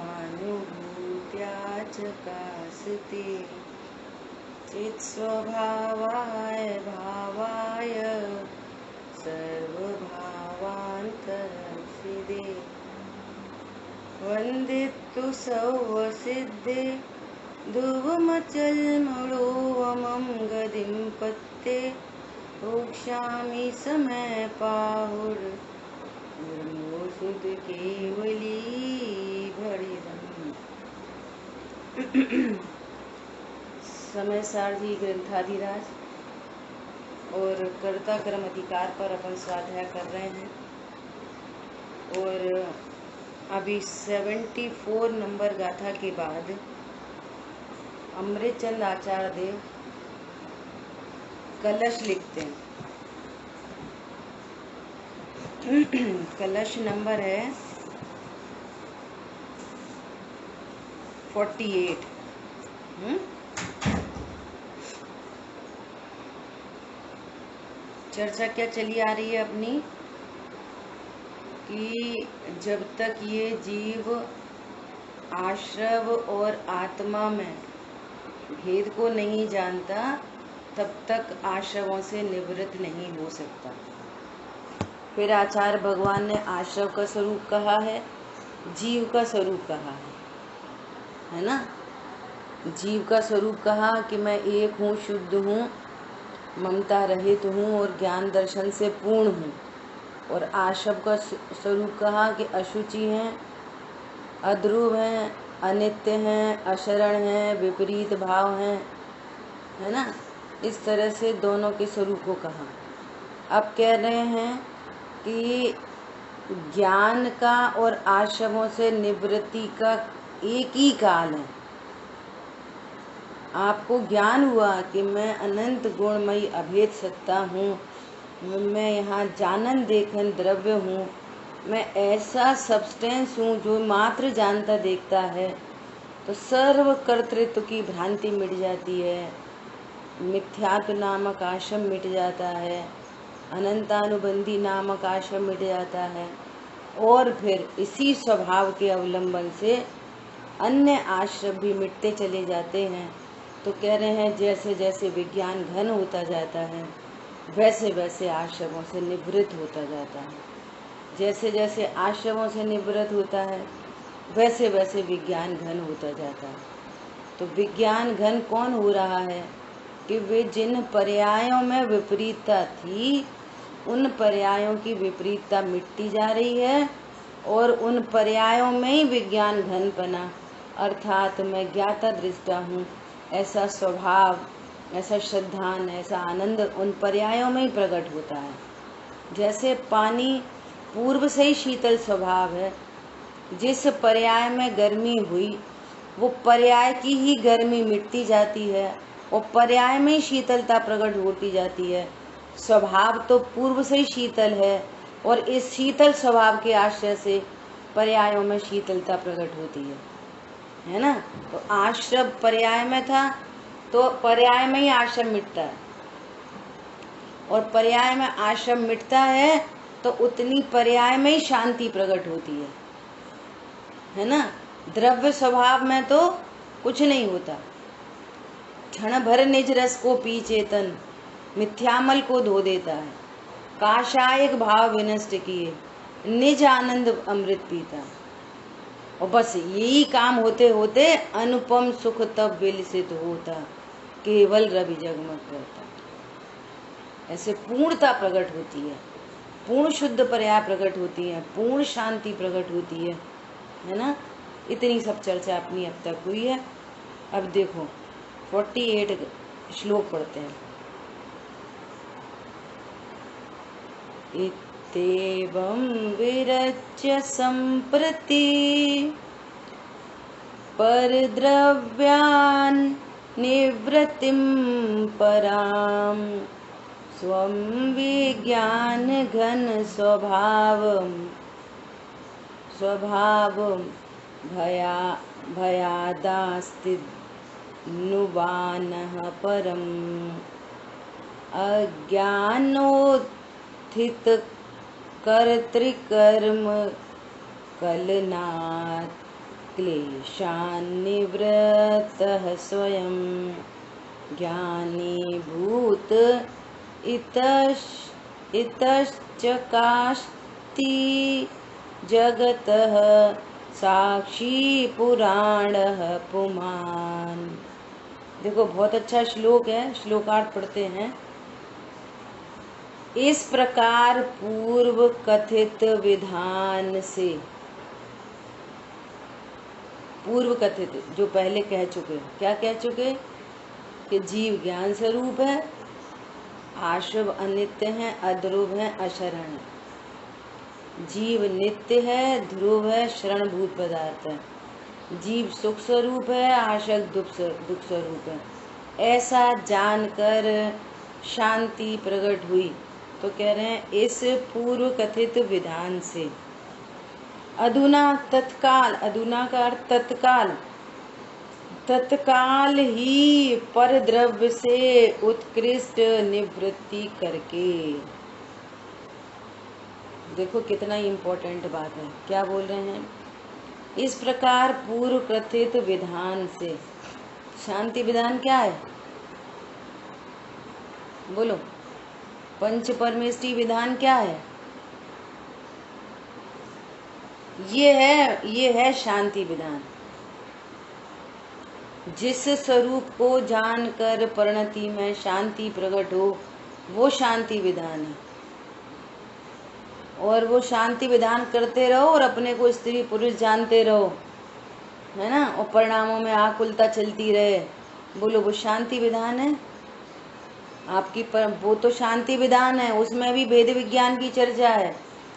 स्वानुभूत्या चकास्ते चित्स्वभावाय भावाय सर्वभावान्तरसिदे वन्दितु सौवसिद्धे ध्रुवमचलमणोवमं गदिं पत्ते रोक्ष्यामि समयपाहुर्मुसुद केवली भणिदम्। समय सारथी ग्रंथाधिराज और कर्ता कर्म अधिकार पर अपन स्वाध्याय कर रहे हैं और अभी 74 नंबर गाथा के बाद अमृतचंद आचार्य देव कलश लिखते हैं। कलश नंबर है 48। चर्चा क्या चली आ रही है अपनी कि जब तक ये जीव आश्रव और आत्मा में भेद को नहीं जानता तब तक आश्रवों से निवृत्त नहीं हो सकता। फिर आचार्य भगवान ने आश्रव का स्वरूप कहा है, जीव का स्वरूप कहा है ना। जीव का स्वरूप कहा कि मैं एक हूँ, शुद्ध हूँ, ममता रहित हूँ और ज्ञान दर्शन से पूर्ण हूँ। और आश्रव का स्वरूप कहा कि अशुचि हैं, अध्रुव हैं, अनित्य हैं, अशरण हैं, विपरीत भाव हैं, है ना। इस तरह से दोनों के स्वरूप को कहा। अब कह रहे हैं कि ज्ञान का और आश्रवों से निवृत्ति का एक ही काल है। आपको ज्ञान हुआ कि मैं अनंत गुणमयी अभेद सत्ता हूँ, मैं यहाँ जानन देखन द्रव्य हूँ, मैं ऐसा सब्सटेंस हूँ जो मात्र जानता देखता है, तो सर्व कर्तृत्व की भ्रांति मिट जाती है, मिथ्यात्व नामक आश्रम मिट जाता है, अनंतानुबंधी नामक आश्रम मिट जाता है। और फिर इसी स्वभाव के अवलंबन से अन्य आश्रम भी मिटते चले जाते हैं। तो कह रहे हैं जैसे जैसे विज्ञान घन होता जाता है वैसे वैसे आश्रमों से निवृत्त होता जाता है। जैसे जैसे आश्रमों से निवृत्त होता है वैसे वैसे विज्ञान घन होता जाता है। तो विज्ञान घन कौन हो रहा है कि वे जिन पर्यायों में विपरीतता थी उन पर्यायों की विपरीतता मिटती जा रही है और उन पर्यायों में ही विज्ञान घन बना, अर्थात मैं ज्ञाता दृष्टा हूँ, ऐसा स्वभाव, ऐसा श्रद्धान, ऐसा आनंद उन पर्यायों में ही प्रकट होता है। जैसे पानी पूर्व से ही शीतल स्वभाव है, जिस पर्याय में गर्मी हुई वो पर्याय की ही गर्मी मिटती जाती है और पर्याय में ही शीतलता प्रकट होती जाती है। स्वभाव तो पूर्व से ही शीतल है और इस शीतल स्वभाव के आश्रय से पर्यायों में शीतलता प्रकट होती है ना। तो आश्रम पर्याय में था तो पर्याय में ही आश्रम मिटता है और पर्याय में आश्रम मिटता है तो उतनी पर्याय में ही शांति प्रकट होती है ना। द्रव्य स्वभाव में तो कुछ नहीं होता। क्षण भर निज रस को पी चेतन मिथ्यामल को धो देता है, काशायक भाव विनष्ट किए निज आनंद अमृत पीता। और बस यही काम होते होते अनुपम सुख तब विलसित होता, केवल रवि जगमग करता। ऐसे पूर्णता प्रकट होती है, पूर्ण शुद्ध पर्याय प्रकट होती है, पूर्ण शांति प्रकट होती है ना। इतनी सब चर्चा अपनी अब तक हुई है। अब देखो 48 श्लोक पढ़ते हैं। इत्येवं विरच्य सम्प्रति परद्रव्यान् निवृत्तिं परां स्वं विज्ञान घन स्वभावं भयादास्तिनुवानः परम् अज्ञानोत्थित कर्तृकर्म कलनात् क्लेशान्निवृत्तः स्वयं ज्ञानीभूत इतश्च कास्ति जगतः साक्षी पुराणः पुमान्। देखो बहुत अच्छा श्लोक है, श्लोकार्थ पढ़ते हैं। इस प्रकार पूर्व कथित विधान से, पूर्व कथित जो पहले कह चुके, क्या कह चुके कि जीव ज्ञान स्वरूप है, आश्रव अनित्य है, अध्रुव है, अशरण है। जीव नित्य है, ध्रुव है, शरणभूत पदार्थ है। जीव सुख स्वरूप है, आशक दुख स्वरूप है। ऐसा जानकर शांति प्रकट हुई। तो कह रहे हैं इस पूर्व कथित विधान से। अधुना तत्काल, अधुना का अर्थ तत्काल, तत्काल ही पर द्रव्य से उत्कृष्ट निवृत्ति करके। देखो कितना इम्पोर्टेंट बात है, क्या बोल रहे हैं। इस प्रकार पूर्व कथित विधान से, शांति विधान क्या है बोलो। पंच परमेष्टि विधान क्या है, ये है शांति विधान। जिस स्वरूप को जानकर परिणति में शांति प्रकट हो, वो शांति विधान है। और वो शांति विधान करते रहो और अपने को स्त्री पुरुष जानते रहो, है ना, और परिणामों में आकुलता चलती रहे। बोलो वो शांति विधान है आपकी वो तो शांति विधान है, उसमें भी भेद विज्ञान की चर्चा है।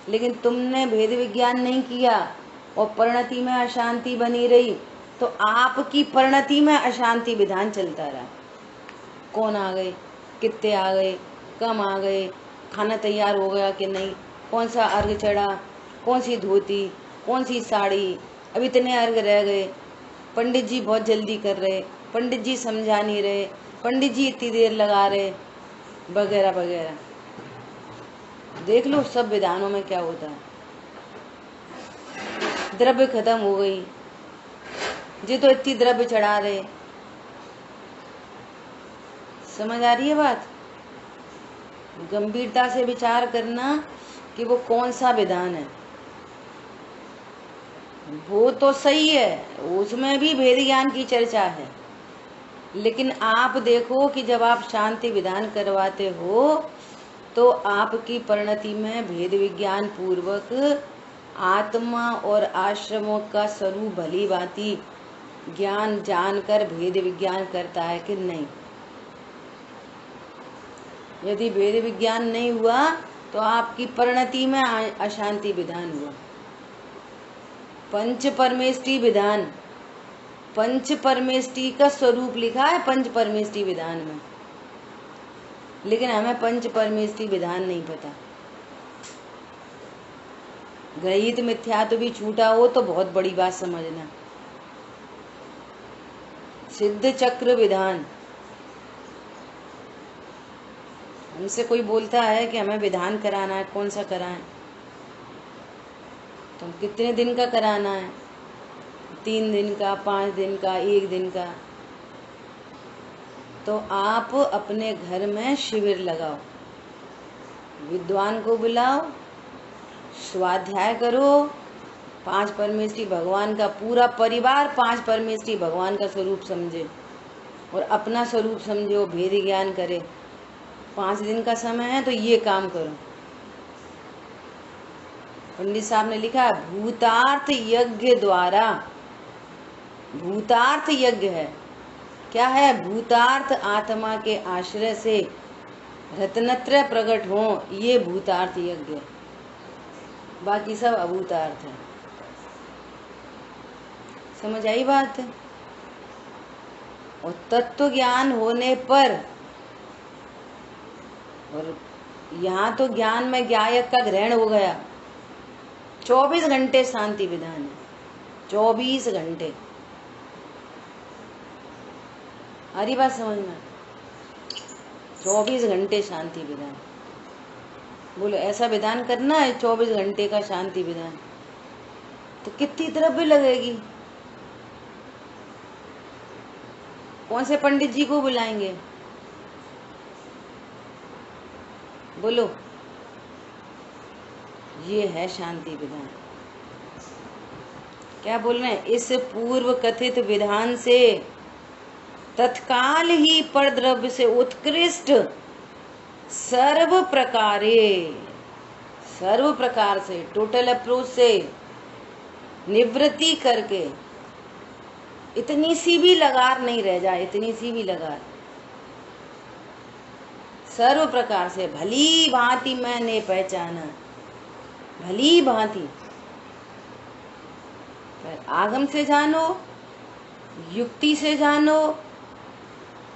लेकिन तुमने भेद विज्ञान नहीं किया और परिणति में अशांति बनी रही, तो आपकी परिणति में अशांति विधान चलता रहा। कौन आ गए, कितने आ गए, कम आ गए, खाना तैयार हो गया कि नहीं, कौन सा अर्घ चढ़ा, कौन सी धोती, कौन सी साड़ी, अब इतने अर्घ रह गए, पंडित जी बहुत जल्दी कर रहे, पंडित जी समझा नहीं रहे, पंडित जी इतनी देर लगा रहे, वगैरह वगैरह। देख लो सब विधानों में क्या होता है। द्रव्य खत्म हो गई जी तो इतनी द्रव्य चढ़ा रहे। समझ आ रही है बात। गंभीरता से विचार करना कि वो कौन सा विधान है। वो तो सही है, उसमें भी भेद ज्ञान की चर्चा है, लेकिन आप देखो कि जब आप शांति विधान करवाते हो तो आपकी परिणति में भेद विज्ञान पूर्वक आत्मा और आश्रमों का स्वरूप भली भांति ज्ञान जानकर भेद विज्ञान करता है कि नहीं। यदि भेद विज्ञान नहीं हुआ तो आपकी परिणति में अशांति विधान हुआ। पंच परमेष्टि विधान, पंच परमेष्टि का स्वरूप लिखा है पंच परमेष्टि विधान में, लेकिन हमें पंच परमेष्टि विधान नहीं पता। गृहीत मिथ्यात्व भी छूटा हो तो बहुत बड़ी बात समझना। सिद्ध चक्र विधान, हमसे कोई बोलता है कि हमें विधान कराना है, कौन सा कराएं, तो कितने दिन का कराना है, 3 दिन का, 5 दिन का, 1 दिन का। तो आप अपने घर में शिविर लगाओ, विद्वान को बुलाओ, स्वाध्याय करो, 5 परमेष्टि भगवान का पूरा परिवार 5 परमेष्टि भगवान का स्वरूप समझे और अपना स्वरूप समझे, वो भेद ज्ञान करे। 5 दिन का समय है तो ये काम करो। पंडित साहब ने लिखा भूतार्थ यज्ञ द्वारा, भूतार्थ यज्ञ है, क्या है, भूतार्थ आत्मा के आश्रय से रत्नत्रय प्रकट हो, ये भूतार्थ यज्ञ है। बाकी सब अभूतार्थ है। समझ आई बात। और तत्व ज्ञान होने पर, और यहाँ तो ज्ञान में ज्ञायक का ग्रहण हो गया, 24 घंटे शांति विधान है, 24 घंटे। हरी बात समझ में, 24 घंटे शांति विधान। बोलो ऐसा विधान करना है 24 घंटे का शांति विधान, तो कितनी द्रव्य लगेगी, कौन से पंडित जी को बुलाएंगे? बोलो। ये है शांति विधान। क्या बोल रहे हैं? इस पूर्व कथित विधान से तत्काल ही परद्रव्य से उत्कृष्ट सर्व प्रकार से टोटल अप्रोच से निवृत्ति करके इतनी सी भी लगार नहीं रह जाए, इतनी सी भी लगार, सर्व प्रकार से भली भांति मैंने पहचाना, भली भांति। आगम से जानो, युक्ति से जानो,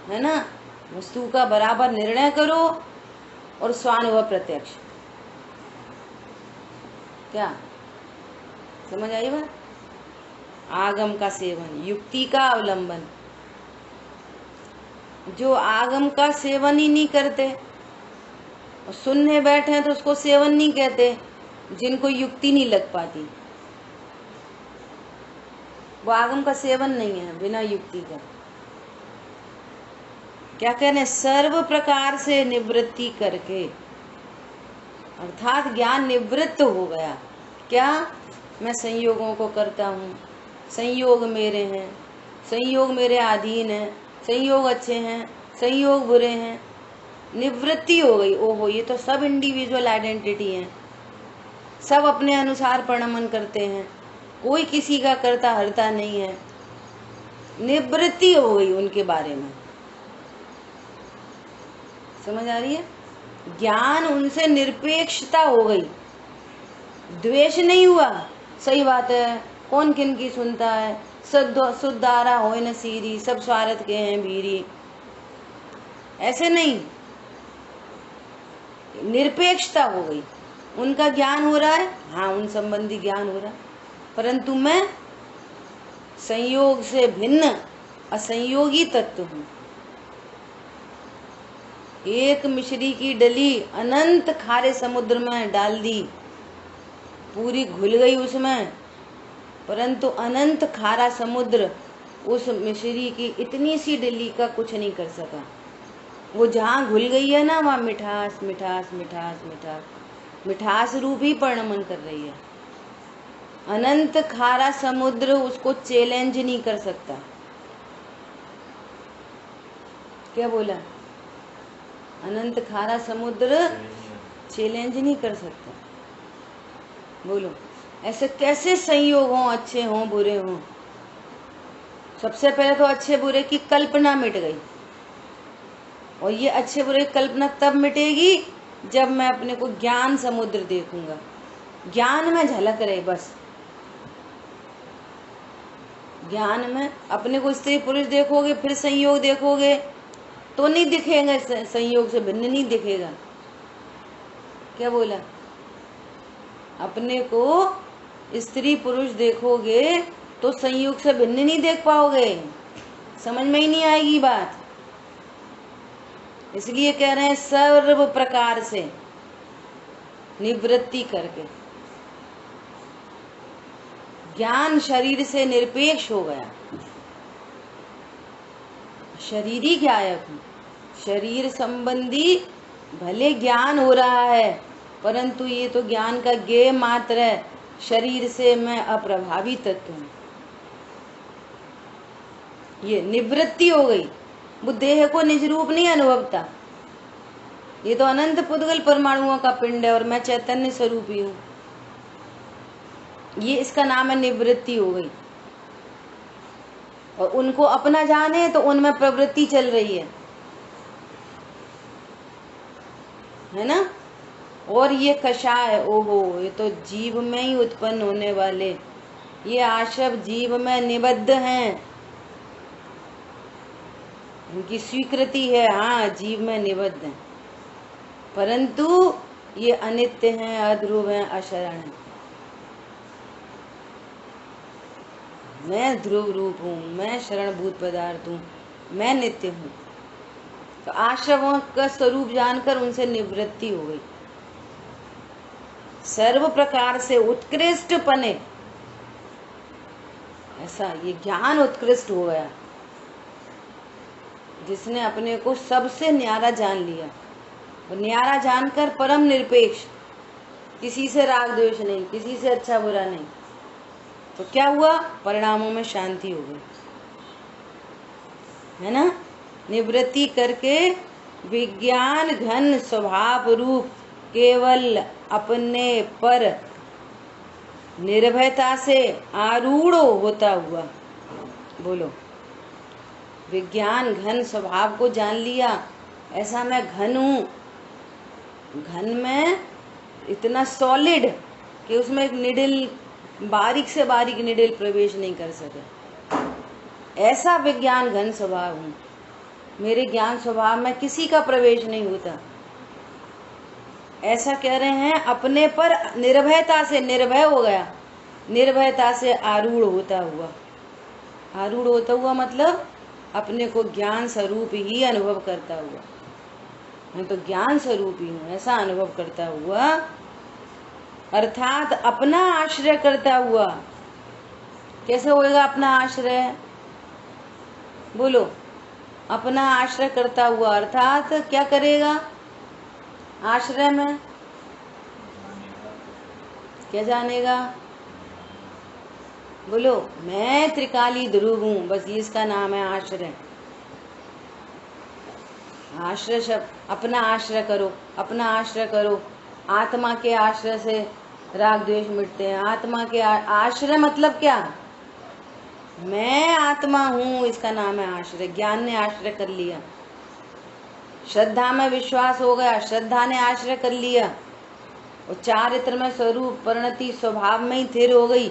है ना, वस्तु का बराबर निर्णय करो, और स्वानुभव प्रत्यक्ष। क्या समझ आई बात? आगम का सेवन, युक्ति का अवलंबन। जो आगम का सेवन ही नहीं करते और सुनने बैठे हैं तो उसको सेवन नहीं कहते, जिनको युक्ति नहीं लग पाती, वो आगम का सेवन नहीं है बिना युक्ति का। क्या कहने? सर्व प्रकार से निवृत्ति करके, अर्थात ज्ञान निवृत्त हो गया। क्या? मैं संयोगों को करता हूँ, संयोग मेरे हैं, संयोग मेरे अधीन है, संयोग अच्छे हैं, संयोग बुरे हैं, निवृत्ति हो गई। ओहो, ये तो सब इंडिविजुअल आइडेंटिटी हैं, सब अपने अनुसार परिणमन करते हैं, कोई किसी का करता हरता नहीं है। निवृत्ति हो गई उनके बारे में। समझ आ रही है? ज्ञान उनसे निरपेक्षता हो गई, द्वेष नहीं हुआ। सही बात है, कौन किन की सुनता है, सुधारा हो न सीरी, सब स्वार्थ के हैं भीरी, ऐसे नहीं, निरपेक्षता हो गई। उनका ज्ञान हो रहा है, हाँ उन संबंधी ज्ञान हो रहा है, परंतु मैं संयोग से भिन्न असंयोगी तत्व हूँ। एक मिश्री की डली अनंत खारे समुद्र में डाल दी, पूरी घुल गई उसमें, परंतु अनंत खारा समुद्र उस मिश्री की इतनी सी डली का कुछ नहीं कर सका। वो जहाँ घुल गई है ना, वहाँ मिठास मिठास मिठास मिठास मिठास रूप ही परिणमन कर रही है। अनंत खारा समुद्र उसको चैलेंज नहीं कर सकता। क्या बोला? अनंत खारा समुद्र चैलेंज नहीं कर सकता। बोलो, ऐसे कैसे संयोग हों, अच्छे हों बुरे हों? सबसे पहले तो अच्छे बुरे की कल्पना मिट गई, और ये अच्छे बुरे की कल्पना तब मिटेगी जब मैं अपने को ज्ञान समुद्र देखूंगा, ज्ञान में झलक रहे बस। ज्ञान में अपने को स्त्री पुरुष देखोगे, फिर संयोग देखोगे तो नहीं दिखेगा, संयोग से भिन्न नहीं दिखेगा। क्या बोला? अपने को स्त्री पुरुष देखोगे तो संयोग से भिन्न नहीं देख पाओगे, समझ में ही नहीं आएगी बात। इसलिए कह रहे हैं सर्व प्रकार से निवृत्ति करके ज्ञान शरीर से निरपेक्ष हो गया। शरीरी गायब, शरीर संबंधी भले ज्ञान हो रहा है, परंतु ये तो ज्ञान का ज्ञेय मात्र है, शरीर से मैं अप्रभावी तत्व हूँ। ये निवृत्ति हो गई। वो देह को निज रूप नहीं अनुभवता, ये तो अनंत पुद्गल परमाणुओं का पिंड है और मैं चैतन्य स्वरूप ही हूँ। ये इसका नाम है निवृत्ति हो गई। और उनको अपना जाने तो उनमें प्रवृत्ति चल रही है ना। और ये कषाय, ओहो, ये तो जीव में ही उत्पन्न होने वाले, ये आशव जीव में निबद्ध हैं, उनकी स्वीकृति है, हाँ जीव में निबद्ध हैं, परंतु ये अनित्य हैं, अध्रुव हैं, अशरण हैं। मैं ध्रुव रूप हूँ, मैं शरणभूत पदार्थ हूँ, मैं नित्य हूँ। तो आश्रमों का स्वरूप जानकर उनसे निवृत्ति हो गई। सर्व प्रकार से उत्कृष्ट पने, ऐसा ये ज्ञान उत्कृष्ट हो गया। जिसने अपने को सबसे न्यारा जान लिया, और न्यारा जानकर परम निरपेक्ष, किसी से राग द्वेष नहीं, किसी से अच्छा बुरा नहीं, तो क्या हुआ? परिणामों में शांति हो गई, है ना। निवृत्ति करके विज्ञान घन स्वभाव रूप केवल अपने पर निर्भयता से आरूढ़ होता हुआ, बोलो, विज्ञान घन स्वभाव को जान लिया, ऐसा मैं घन हूँ, घन में इतना सॉलिड कि उसमें एक निडिल, बारीक से बारीक निडिल प्रवेश नहीं कर सके, ऐसा विज्ञान घन स्वभाव हूँ। मेरे ज्ञान स्वभाव में किसी का प्रवेश नहीं होता, ऐसा कह रहे हैं। अपने पर निर्भयता से, निर्भय हो गया, निर्भयता से आरूढ़ होता हुआ। आरूढ़ होता हुआ मतलब अपने को ज्ञान स्वरूप ही अनुभव करता हुआ, मैं तो ज्ञान स्वरूप ही हूँ, ऐसा अनुभव करता हुआ, अर्थात अपना आश्रय करता हुआ। कैसे होएगा अपना आश्रय? बोलो, अपना आश्रय करता हुआ अर्थात क्या करेगा? आश्रय में क्या जानेगा? बोलो, मैं त्रिकाली ध्रुव हूँ, बस इसका नाम है आश्रय। आश्रय शब्द, अपना आश्रय करो, अपना आश्रय करो। आत्मा के आश्रय से राग द्वेष मिटते हैं। आत्मा के आश्रय मतलब क्या? मैं आत्मा हूँ, इसका नाम है आश्रय। ज्ञान ने आश्रय कर लिया, श्रद्धा में विश्वास हो गया, श्रद्धा ने आश्रय कर लिया, और चारित्र में स्वरूप परिणति स्वभाव में ही स्थिर हो गई,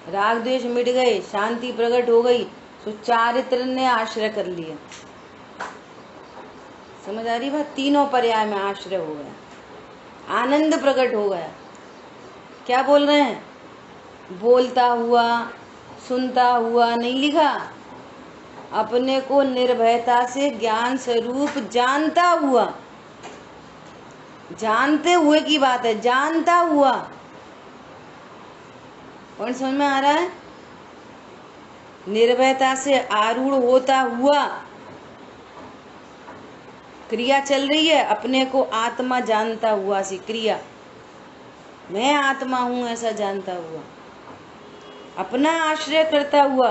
राग द्वेष मिट गए, शांति प्रकट हो गई, तो चारित्र ने आश्रय कर लिया। समझ आ रही बात? तीनों पर्याय में आश्रय हो गया, आनंद प्रकट हो गया। क्या बोल रहे हैं? बोलता हुआ, सुनता हुआ नहीं लिखा, अपने को निर्भयता से ज्ञान स्वरूप जानता हुआ, जानते हुए की बात है, जानता हुआ। कौन समझ में आ रहा है? निर्भयता से आरूढ़ होता हुआ, क्रिया चल रही है, अपने को आत्मा जानता हुआ सी क्रिया, मैं आत्मा हूं ऐसा जानता हुआ, अपना आश्रय करता हुआ,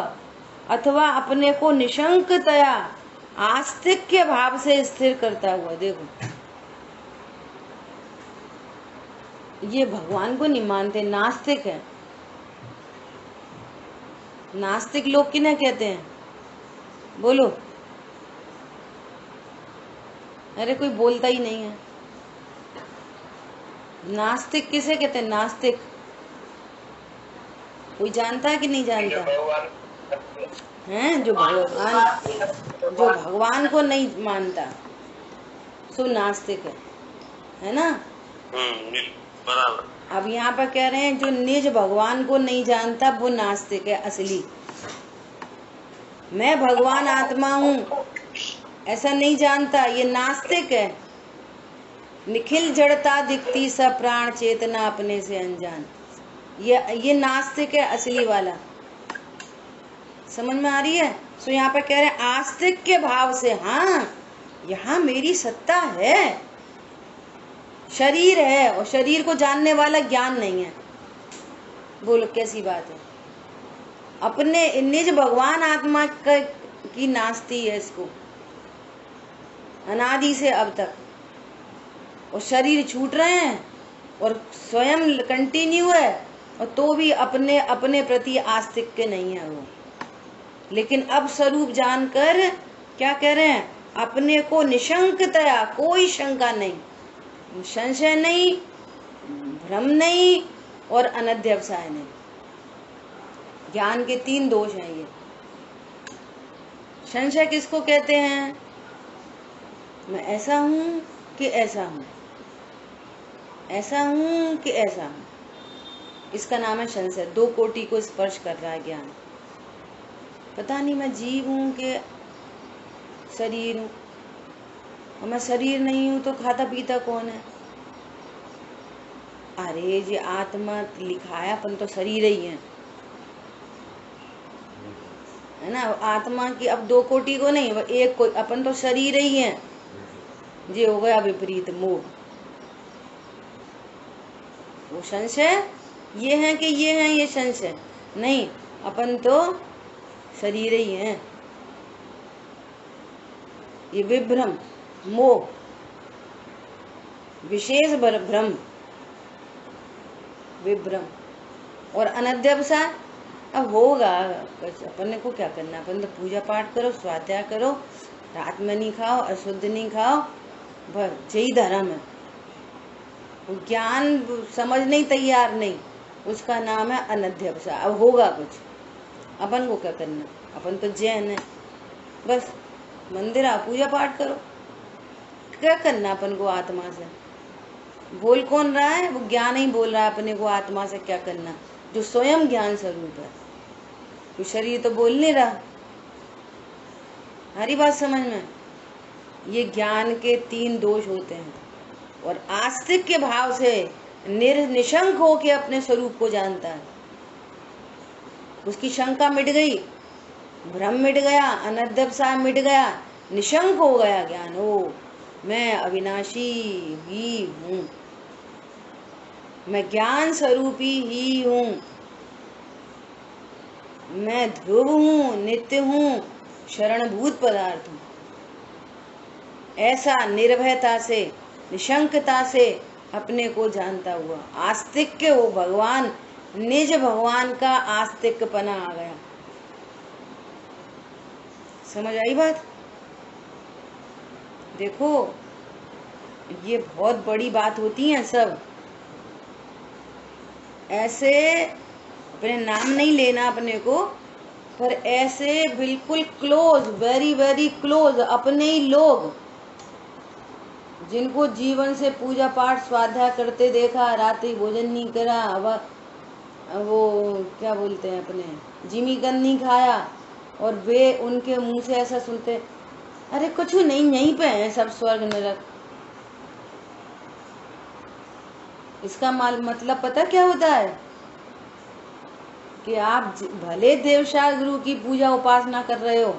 अथवा अपने को निशंकतया आस्तिक के भाव से स्थिर करता हुआ। देखो, ये भगवान को नहीं मानते, नास्तिक है। नास्तिक लोग किन्हें कहते हैं? बोलो, अरे कोई बोलता ही नहीं है। नास्तिक किसे कहते हैं? नास्तिक कोई जानता है कि नहीं जानता है? जो भगवान को नहीं मानता सो नास्तिक है ना? बराबर। अब यहाँ पर कह रहे हैं जो निज भगवान को नहीं जानता वो नास्तिक है असली। मैं भगवान आत्मा हूँ ऐसा नहीं जानता, ये नास्तिक है। निखिल जड़ता दिखती सब प्राण चेतना अपने से अनजान, ये नास्तिक है असली वाला। समझ में आ रही है? सो यहाँ पे कह रहे हैं आस्तिक के भाव से, हाँ यहाँ मेरी सत्ता है, शरीर है और शरीर को जानने वाला ज्ञान नहीं है। बोलो कैसी बात है? अपने निज भगवान आत्मा की नास्ती है इसको अनादि से अब तक, और शरीर छूट रहे हैं और स्वयं कंटिन्यू है, और तो भी अपने अपने प्रति आस्तिक के नहीं है वो। लेकिन अब स्वरूप जानकर क्या कह रहे हैं? अपने को निशंकतया, कोई शंका नहीं, संशय नहीं, भ्रम नहीं और अनध्यवसाय नहीं। ज्ञान के 3 दोष हैं ये। संशय किसको कहते हैं? मैं ऐसा हूं कि ऐसा हूं, ऐसा हूं कि ऐसा हूं, इसका नाम है संशय। 2 कोटि को स्पर्श कर रहा है ज्ञान। पता नहीं मैं जीव हूं कि शरीर हूं, और मैं शरीर नहीं हूं तो खाता पीता कौन है? अरे ये आत्मा लिखा है, अपन तो शरीर ही है। है ना। आत्मा की अब दो कोटि को नहीं, एक को, अपन तो शरीर ही है। ये हो गया विपरीत मोह। वो संशय ये है कि ये है, ये संशय नहीं, अपन तो शरीर ही है। ये विभ्रम मोह, विशेष भ्रम, विभ्रम और अनध्यवसाय। अब होगा, अपन को क्या करना, अपन तो पूजा पाठ करो, स्वाध्याय करो, रात में नहीं खाओ, अशुद्ध नहीं खाओ, बस यही धर्म है। ज्ञान समझने तैयार नहीं, उसका नाम है अनध्यवसाय। अब होगा कुछ, अपन को क्या करना, अपन तो जैन है, बस मंदिर आओ, पूजा पाठ करो। क्या करना अपन को आत्मा से? बोल कौन रहा है? वो ज्ञान ही बोल रहा है अपने को आत्मा से क्या करना, जो स्वयं ज्ञान स्वरूप है। तो शरीर तो बोल नहीं रहा। हरी बात समझ में? ये ज्ञान के तीन दोष होते हैं। और आस्तिक के भाव से निशंक होके अपने स्वरूप को जानता है, उसकी शंका मिट गई, भ्रम मिट गया, अनध्यवसाय मिट गया, निशंक हो गया ज्ञान। ओ मैं अविनाशी ही हूँ, मैं ज्ञान स्वरूपी ही हूँ, मैं ध्रुव हूँ, नित्य हूँ, शरणभूत पदार्थ हूँ। ऐसा निर्भयता से, निशंकता से अपने को जानता हुआ आस्तिक के वो भगवान, निज भगवान का आस्तिकपना आ गया। समझ आई बात? देखो ये बहुत बड़ी बात होती है। सब ऐसे अपने नाम नहीं लेना अपने को, पर ऐसे बिल्कुल क्लोज, वेरी वेरी क्लोज अपने ही लोग, जिनको जीवन से पूजा पाठ स्वाध्याय करते देखा, रात्रि भोजन नहीं करा, वो क्या बोलते हैं अपने जिमीकंद नहीं खाया, और वे उनके मुंह से ऐसा सुनते, अरे कुछ नहीं, यहीं पे है सब स्वर्ग नरक। इसका मतलब पता क्या होता है? कि आप भले देवशाह गुरु की पूजा उपासना कर रहे हो,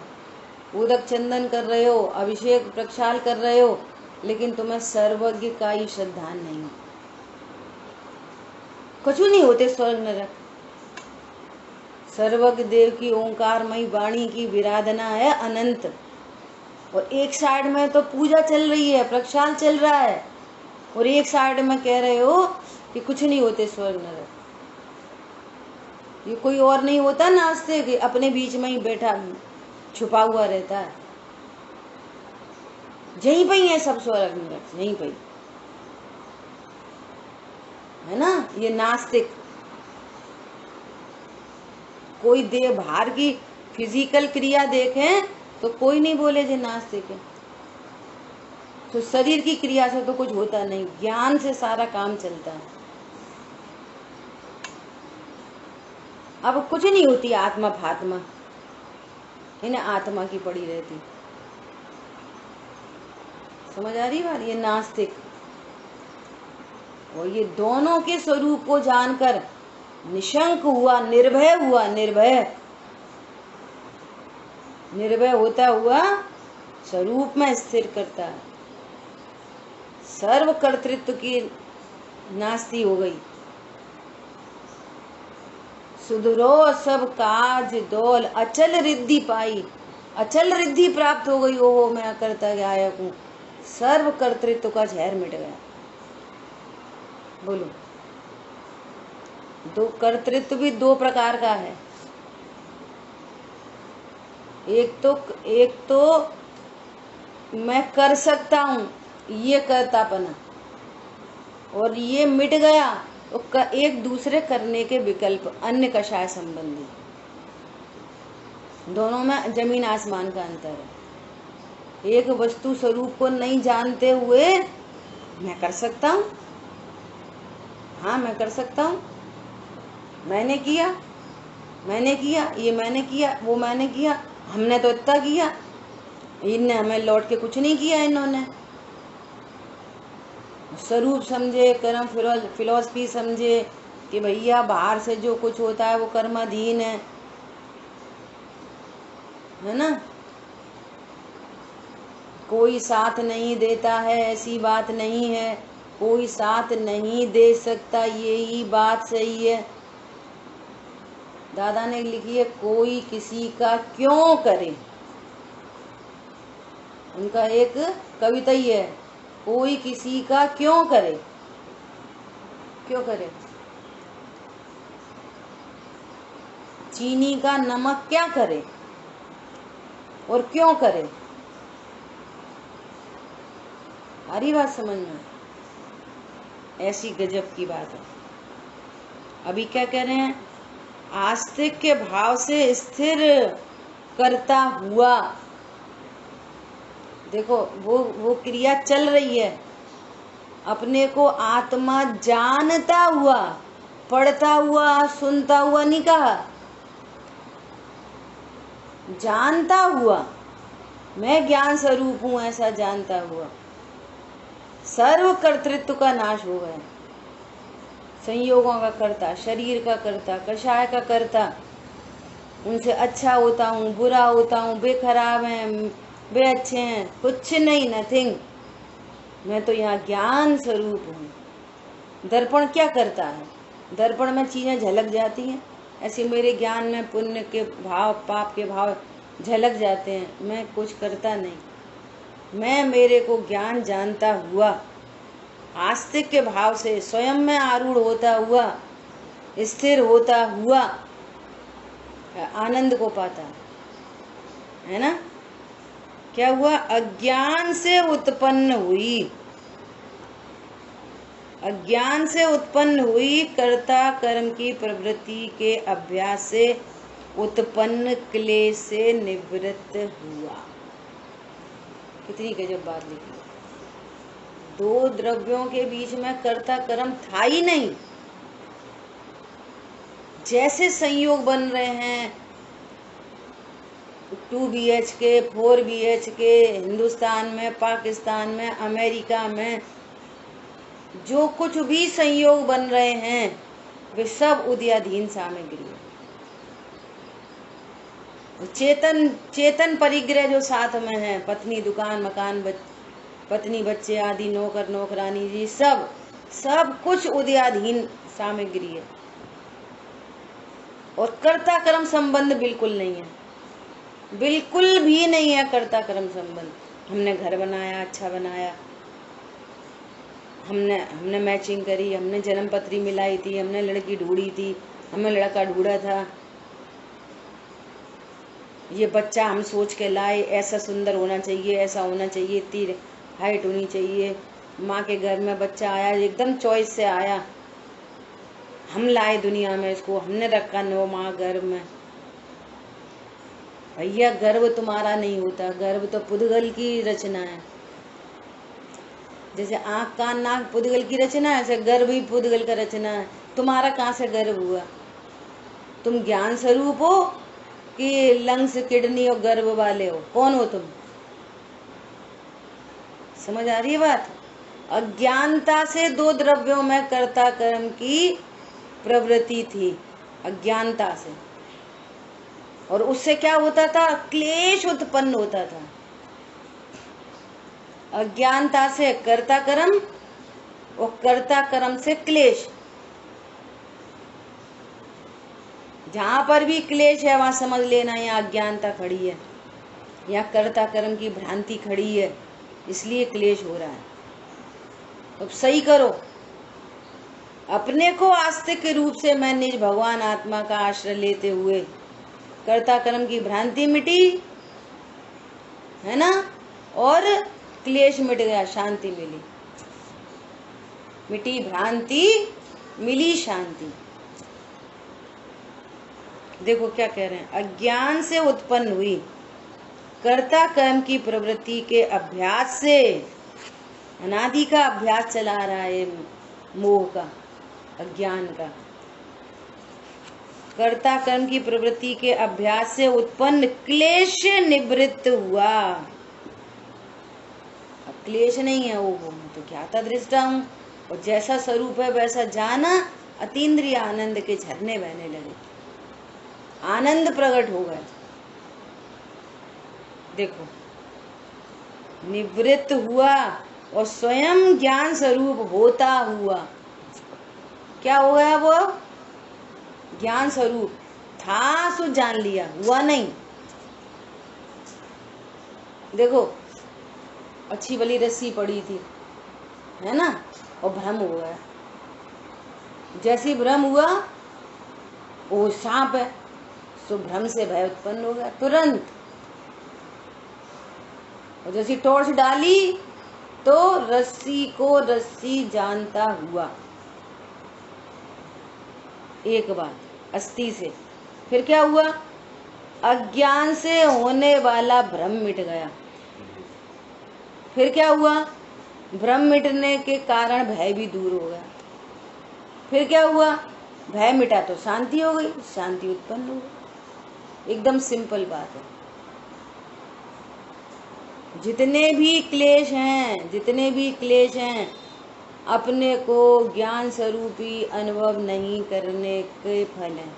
उदक चंदन कर रहे हो, अभिषेक प्रक्षाल कर रहे हो, लेकिन तुम्हें सर्वज्ञ का ही श्रद्धा नहीं। कुछ नहीं होते स्वर्ग नरक। सर्वज्ञ देव की ओंकारमयी वाणी की विराधना है अनंत, और एक साइड में तो पूजा चल रही है, प्रक्षाल चल रहा है, और एक साइड में कह रहे हो कि कुछ नहीं होते स्वर्ग नरक। ये कोई और नहीं होता नास्तिक, कि अपने बीच में ही बैठा छुपा हुआ रहता है। यहीं पे ही है सब स्वर्ग नरक, यहीं पे है ना। ये नास्तिक कोई देह बाहर की फिजिकल क्रिया देखें तो कोई नहीं बोले जे नास्तिक है। तो शरीर की क्रिया से तो कुछ होता नहीं, ज्ञान से सारा काम चलता है। अब कुछ नहीं होती आत्मा फात्मा, इन्हें आत्मा की पड़ी रहती। समझ आ रही बात? ये नास्तिक और ये दोनों के स्वरूप को जानकर निशंक हुआ, निर्भय हुआ, निर्भय होता हुआ स्वरूप में स्थिर करता है। सर्व कर्तृत्व की नास्ती हो गई। सुधरो सब काज दौल, अचल रिद्धि पाई, अचल रिद्धि प्राप्त हो गई। ओहो मैं करता गायक हूँ। सर्व कर्तृत्व का जहर मिट गया। बोलो, दो कर्तृत्व भी दो प्रकार का है। एक तो मैं कर सकता हूँ, ये कर्तापना, और ये मिट गया तो एक दूसरे करने के विकल्प, अन्य कषाय संबंधी। दोनों में जमीन आसमान का अंतर है। एक वस्तु स्वरूप को नहीं जानते हुए मैं कर सकता हूँ, हाँ मैं कर सकता हूँ, मैंने किया, ये मैंने किया, वो मैंने किया, हमने तो इतना किया, इनने हमें लौट के कुछ नहीं किया। इन्होंने स्वरूप समझे, कर्म फिलॉसफी समझे कि भैया बाहर से जो कुछ होता है वो कर्माधीन है। है ना। कोई साथ नहीं देता है ऐसी बात नहीं है, कोई साथ नहीं दे सकता यही बात सही है। दादा ने लिखी है कोई किसी का क्यों करे, उनका एक कविता ही है, कोई किसी का क्यों करे, क्यों करे। चीनी का नमक क्या करे और क्यों करे, हरी बात समझ में, ऐसी गजब की बात है। अभी क्या कह रहे हैं, आस्तिक के भाव से स्थिर करता हुआ, देखो वो क्रिया चल रही है, अपने को आत्मा जानता हुआ, पढ़ता हुआ सुनता हुआ नहीं कहा, जानता हुआ, मैं ज्ञान स्वरूप हूं ऐसा जानता हुआ। सर्व कर्तृत्व का नाश हो गया, संयोगों का करता, शरीर का करता, कषाय का करता, उनसे अच्छा होता हूँ, बुरा होता हूँ, बे खराब हैं, बे अच्छे हैं, कुछ नहीं, नथिंग। मैं तो यहाँ ज्ञान स्वरूप हूँ। दर्पण क्या करता है, दर्पण में चीजें झलक जाती हैं, ऐसे मेरे ज्ञान में पुण्य के भाव पाप के भाव झलक जाते हैं, मैं कुछ करता नहीं। मैं मेरे को ज्ञान जानता हुआ, आस्तिक के भाव से स्वयं में आरूढ़ होता हुआ, स्थिर होता हुआ आनंद को पाता है ना। क्या हुआ, अज्ञान से उत्पन्न हुई, अज्ञान से उत्पन्न हुई कर्ता कर्म की प्रवृत्ति के अभ्यास से उत्पन्न क्लेश से निवृत्त हुआ। कितनी गजब बात लिखी। दो द्रव्यों के बीच में कर्ता कर्म था ही नहीं। जैसे संयोग बन रहे हैं 2 BHK 4 BHK, हिंदुस्तान में, पाकिस्तान में, अमेरिका में जो कुछ भी संयोग बन रहे हैं वे सब उदयाधीन सामग्री है। चेतन परिग्रह जो साथ में है, पत्नी दुकान मकान पत्नी बच्चे आदि नौकर नौकरानी जी सब कुछ उदयाधीन सामग्री है। और कर्ता कर्म संबंध बिल्कुल नहीं है, बिल्कुल भी नहीं है कर्ता कर्म संबंध। हमने घर बनाया, अच्छा बनाया, हमने मैचिंग करी, हमने जन्म पत्री मिलाई थी, हमने लड़की ढूंढी थी, हमने लड़का ढूंढा था, ये बच्चा हम सोच के लाए, ऐसा सुंदर होना चाहिए, ऐसा होना चाहिए, इतनी हाइट होनी चाहिए। माँ के घर में बच्चा आया, एकदम चॉइस से आया, हम लाए दुनिया में इसको, हमने रखा 9 माह गर्भ में। भैया गर्भ तुम्हारा नहीं होता, गर्भ तो पुद्गल की रचना है। जैसे आँख कान नाक पुद्गल की रचना है, ऐसे गर्भ ही पुद्गल का रचना है। तुम्हारा कहाँ से गर्भ हुआ, तुम ज्ञान स्वरूप हो कि लंग्स किडनी और गर्भ वाले हो, कौन हो तुम? समझ आ रही है बात। अज्ञानता से 2 द्रव्यों में कर्ता कर्म की प्रवृत्ति थी, अज्ञानता से, और उससे क्या होता था, क्लेश उत्पन्न होता था। अज्ञानता से कर्ता कर्म और कर्ता कर्म से क्लेश। जहां पर भी क्लेश है वहां समझ लेना यहाँ अज्ञानता खड़ी है, यहाँ कर्ता कर्म की भ्रांति खड़ी है, इसलिए क्लेश हो रहा है। अब सही करो, अपने को आस्तिक के रूप से मैं निज भगवान आत्मा का आश्रय लेते हुए कर्ता कर्म की भ्रांति मिटी है ना, और क्लेश मिट गया, शांति मिली, मिटी भ्रांति मिली शांति। देखो क्या कह रहे हैं, अज्ञान से उत्पन्न हुई कर्ता कर्म की प्रवृत्ति के अभ्यास से, अनादि का अभ्यास चला रहा है मोह का, अज्ञान का, कर्ता कर्म की प्रवृत्ति के अभ्यास से उत्पन्न क्लेश निवृत्त हुआ। अब क्लेश नहीं है, वो तो ज्ञाता दृष्टा हूं, और जैसा स्वरूप है वैसा जाना, अतीन्द्रिय आनंद के झरने बहने लगे, आनंद प्रकट हो गए। देखो, निवृत्त हुआ और स्वयं ज्ञान स्वरूप होता हुआ। क्या हो गया? वो ज्ञान स्वरूप था, सो जान लिया, हुआ नहीं। देखो, अच्छी वाली रस्सी पड़ी थी, है ना, और भ्रम हो गया। जैसे भ्रम हुआ, वो सांप है, सो भ्रम से भय उत्पन्न हो गया तुरंत। और जैसी टॉर्च डाली तो रस्सी को रस्सी जानता हुआ। एक बात अस्थि से। फिर क्या हुआ? अज्ञान से होने वाला भ्रम मिट गया। फिर क्या हुआ? भ्रम मिटने के कारण भय भी दूर हो गया। फिर क्या हुआ? भय मिटा तो शांति हो गई, शांति उत्पन्न हो गई। एकदम सिंपल बात है। जितने भी क्लेश हैं, अपने को ज्ञान स्वरूपी अनुभव नहीं करने के फल है।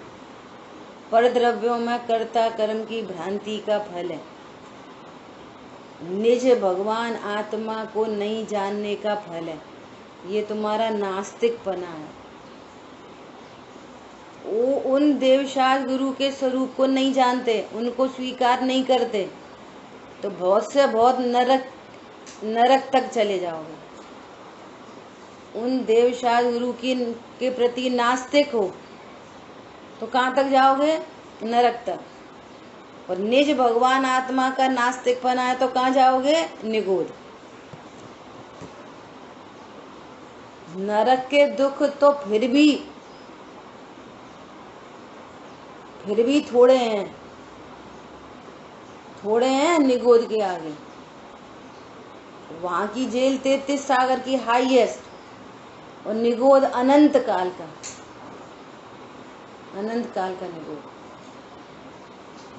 पर द्रव्यों में कर्ता कर्म की भ्रांति का फल है। निज भगवान आत्मा को नहीं जानने का फल है। ये तुम्हारा नास्तिकपना है। वो उन देवशास्त्र गुरु के स्वरूप को नहीं जानते, उनको स्वीकार नहीं करते, तो बहुत से बहुत नरक तक चले जाओगे। उन देवशास्त्र गुरु के प्रति नास्तिक हो तो कहाँ तक जाओगे? नरक तक। और निज भगवान आत्मा का नास्तिकपना है तो कहाँ जाओगे? निगोद। नरक के दुख तो फिर भी थोड़े हैं निगोद के आगे। वहां की जेल 33 सागर की हाईएस्ट, और निगोद अनंत काल का निगोद।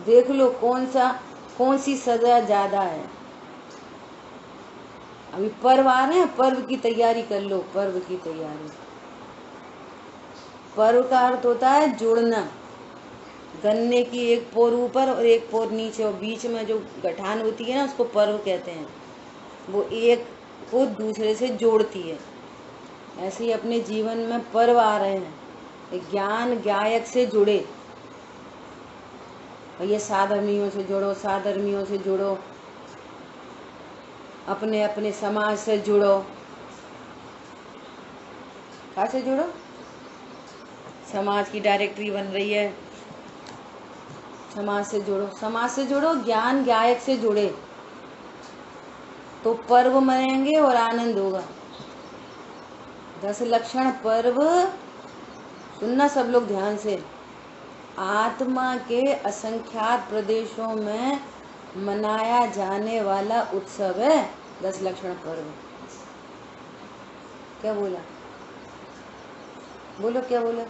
देख लो कौन सी सजा ज्यादा है। अभी पर्व आ रहे हैं, पर्व की तैयारी कर लो। पर्व की तैयारी, पर्व का अर्थ होता है जोड़ना। गन्ने की एक पोर ऊपर और एक पोर नीचे, और बीच में जो गठान होती है ना, उसको पर्व कहते हैं। वो एक को दूसरे से जोड़ती है। ऐसे ही अपने जीवन में पर्व आ रहे हैं। ज्ञान गायक से जुड़े, और ये साधर्मियों से जुड़ो, अपने अपने समाज से जुड़ो। कहाँ से जुड़ो? समाज की डायरेक्टरी बन रही है, समाज से जुड़ो। ज्ञान गायक से जुड़े तो पर्व मनाएंगे और आनंद होगा। 10 लक्षण पर्व सुनना सब लोग ध्यान से। आत्मा के असंख्यात प्रदेशों में मनाया जाने वाला उत्सव है 10 लक्षण पर्व। क्या बोला? बोलो, क्या बोला?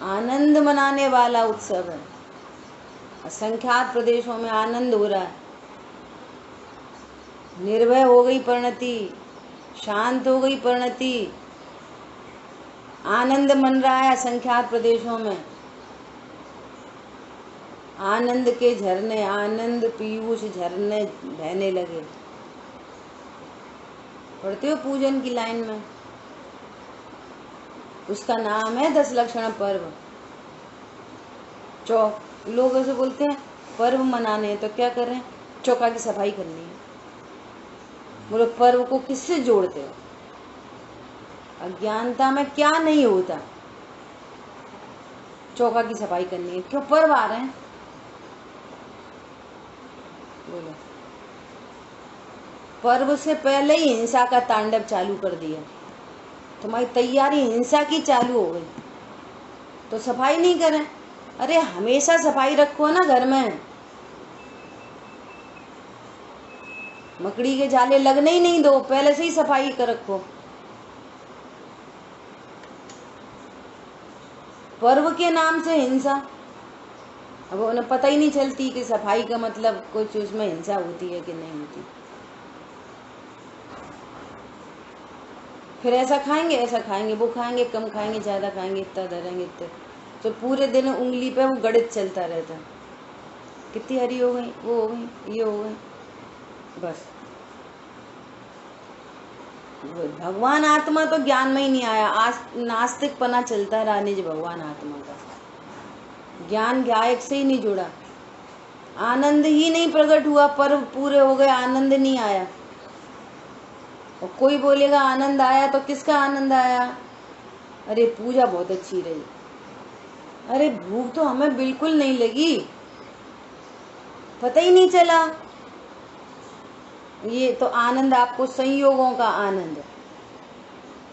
आनंद मनाने वाला उत्सव है। असंख्यात प्रदेशों में आनंद हो रहा है। निर्भय हो गई परिणति, शांत हो गई परिणति, आनंद मन रहा है असंख्यात प्रदेशों में। आनंद के झरने, आनंद पीयूष झरने बहने लगे। पढ़ते हो पूजन की लाइन में? उसका नाम है 10 लक्षण पर्व। लोग ऐसे बोलते हैं पर्व मनाने हैं तो क्या कर रहे हैं? चौका की सफाई करनी है। बोलो, पर्व को किससे जोड़ते हो? अज्ञानता में क्या नहीं होता? चौका की सफाई करनी है। क्यों? पर्व आ रहे हैं। बोलो, पर्व से पहले ही हिंसा का तांडव चालू कर दिया। तुम्हारी तैयारी हिंसा की चालू हो गई तो सफाई नहीं करें? अरे हमेशा सफाई रखो ना घर में। मकड़ी के जाले लगने ही नहीं दो, पहले से ही सफाई कर रखो। पर्व के नाम से हिंसा। अब उन्हें पता ही नहीं चलती कि सफाई का मतलब कुछ उसमें हिंसा होती है कि नहीं होती। फिर ऐसा खाएंगे, वो खाएंगे, कम खाएंगे, ज़्यादा खाएंगे, इतना धरेंगे इतने, तो पूरे दिन उंगली पे वो गणित चलता रहता। कितनी हरी हो गई, वो हो गई, ये हो गई, बस। भगवान आत्मा तो ज्ञान में ही नहीं आया, आज नास्तिक पना चलता रहा निज भगवान आत्मा का। ज्ञान गायक से ही नहीं जुड़ा, आनंद ही नहीं प्रकट हुआ, पर्व पूरे हो गए, आनंद नहीं आया। और कोई बोलेगा आनंद आया, तो किसका आनंद आया? अरे पूजा बहुत अच्छी रही, अरे भूख तो हमें बिल्कुल नहीं लगी, पता ही नहीं चला। ये तो आनंद आपको संयोगों का आनंद,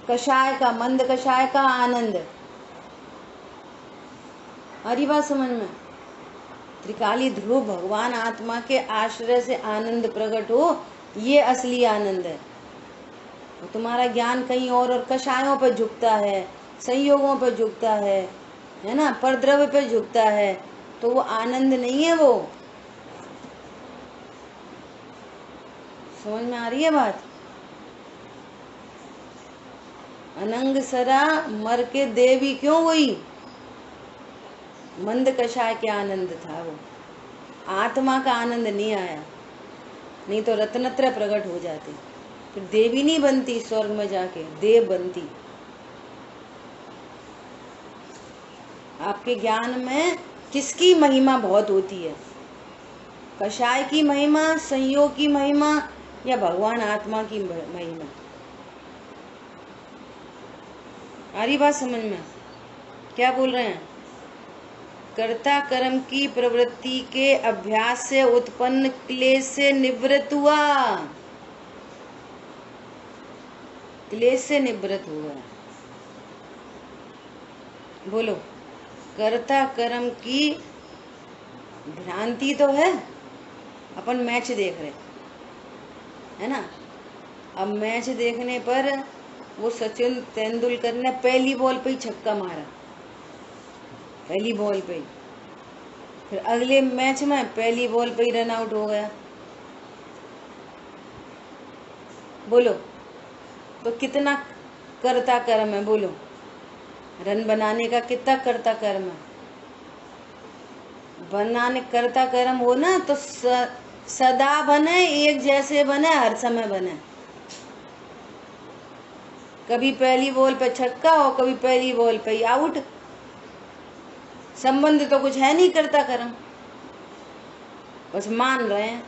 कषाय का, मंद कषाय का आनंद। हरी बात समझ में? त्रिकाली ध्रुव भगवान आत्मा के आश्रय से आनंद प्रकट हो, ये असली आनंद है। तो तुम्हारा ज्ञान कहीं और कषायों पर झुकता है, संयोगों पर झुकता है ना, परद्रव्य पे झुकता है, तो वो आनंद नहीं है। वो समझ में आ रही है बात? अनंग सरा मर के देवी क्यों हुई? मंद कषाय के आनंद था वो, आत्मा का आनंद नहीं आया, नहीं तो रत्नत्र प्रकट हो जाते, फिर देवी नहीं बनती, स्वर्ग में जाके देव बनती। आपके ज्ञान में किसकी महिमा बहुत होती है? कषाय की महिमा, संयोग की महिमा, या भगवान आत्मा की महिमा? आ रही बात समझ में? क्या बोल रहे हैं? कर्ता कर्म की प्रवृत्ति के अभ्यास से उत्पन्न क्लेश से निवृत्त हुआ, क्लेश से निवृत्त हुआ। बोलो, कर्ता कर्म की भ्रांति तो है। अपन मैच देख रहे है ना, अब मैच देखने पर वो सचिन तेंदुलकर ने पहली बॉल पे ही छक्का मारा, पहली बॉल पे ही, फिर अगले मैच में पहली बॉल पे ही रन आउट हो गया। बोलो, तो कितना कर्ता कर्म है? बोलो, रन बनाने का कितना कर्ता कर्म है? बनाने कर्ता कर्म हो ना तो सदा बने, एक जैसे बने, हर समय बने। कभी पहली बॉल पे छक्का और कभी पहली बॉल पे ही आउट। संबंध तो कुछ है नहीं कर्ता कर्म, बस मान रहे हैं,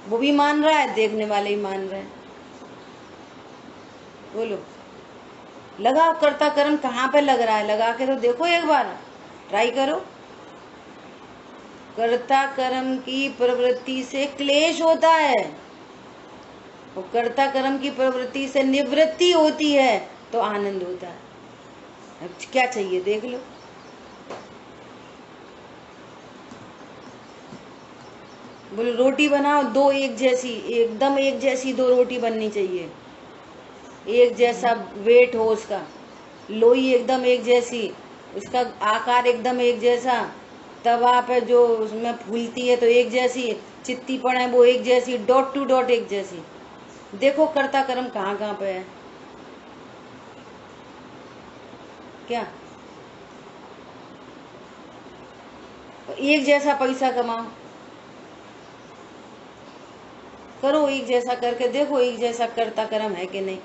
वो भी मान रहा है, देखने वाले ही मान रहे हैं। बोलो, लगाओ कर्ता कर्म कहाँ पे लग रहा है, लगा के तो देखो, एक बार ट्राई करो। कर्ता कर्म की प्रवृत्ति से क्लेश होता है, और कर्ता कर्म की प्रवृत्ति से निवृत्ति होती है तो आनंद होता है। अब क्या चाहिए देख लो। बोलो, रोटी बनाओ दो एक जैसी, एकदम एक जैसी दो रोटी बननी चाहिए, एक जैसा वेट हो उसका, लोई एकदम एक जैसी, उसका आकार एकदम एक जैसा, तवा पे जो उसमें फूलती है तो एक जैसी, चित्ती पड़े वो एक जैसी, डॉट टू डॉट एक जैसी। देखो कर्ता कर्म कहाँ कहाँ पे है। क्या एक जैसा पैसा कमाओ, करो एक जैसा करके देखो, एक जैसा कर्ता कर्म है कि नहीं।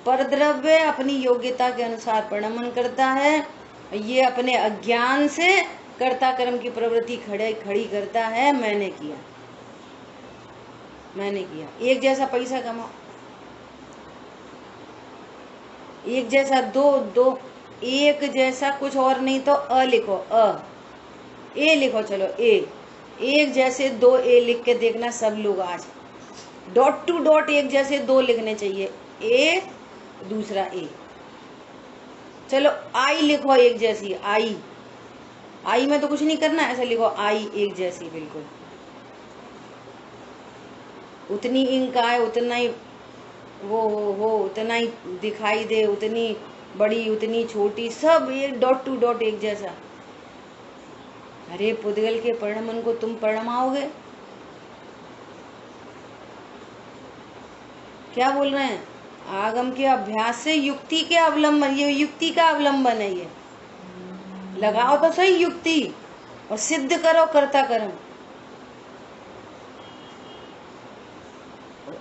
परद्रव्य अपनी योग्यता के अनुसार परिणमन करता है, ये अपने अज्ञान से कर्ता कर्म की प्रवृत्ति खड़ी करता है। मैंने किया, मैंने किया, एक जैसा पैसा कमाओ, एक जैसा दो, एक जैसा कुछ और नहीं तो अ लिखो, ए लिखो, चलो ए, एक जैसे दो ए लिख के देखना सब लोग आज। डॉट टू डॉट एक जैसे दो लिखने चाहिए, ए दूसरा ए। चलो आई लिखो एक जैसी, आई, आई में तो कुछ नहीं करना, ऐसा लिखो आई एक जैसी, बिल्कुल उतनी इंक आए, उतना ही वो हो, उतना ही दिखाई दे, उतनी बड़ी उतनी छोटी, सब एक डॉट टू डॉट एक जैसा। अरे पुद्गल के परिणमन को तुम परिणमाओगे? क्या बोल रहे हैं? आगम के अभ्यास से युक्ति के अवलंबन, ये युक्ति का अवलंबन है। ये लगाओ तो सही युक्ति और सिद्ध करो कर्ता कर्म।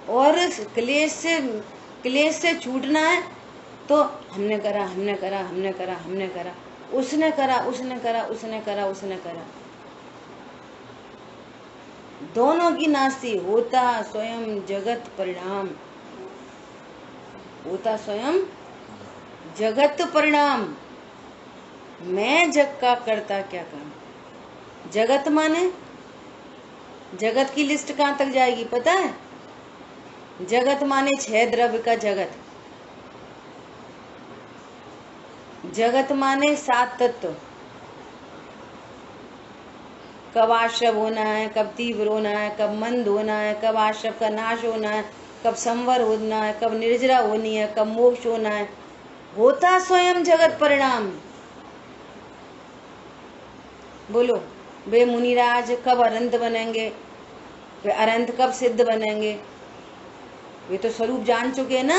और क्लेश से छूटना है तो हमने करा, हमने करा, हमने करा, हमने करा, उसने करा, उसने करा, उसने करा, उसने करा, दोनों की नास्ती। होता स्वयं जगत परिणाम, होता स्वयं जगत परिणाम। मैं जग का करता क्या काम। जगत माने, जगत की लिस्ट कहाँ तक जाएगी पता है? जगत माने 6 द्रव्य का जगत, जगत माने 7 तत्व। कब आश्रव होना है, कब तीव्र होना है, कब मंद होना है, कब आश्रव का नाश होना है, कब संवर होना है, कब निर्जरा होनी है, कब मोक्ष होना है। होता स्वयं जगत परिणाम। बोलो वे मुनिराज कब अनंत बनेंगे, वे अनंत कब सिद्ध बनेंगे? वे तो स्वरूप जान चुके ना।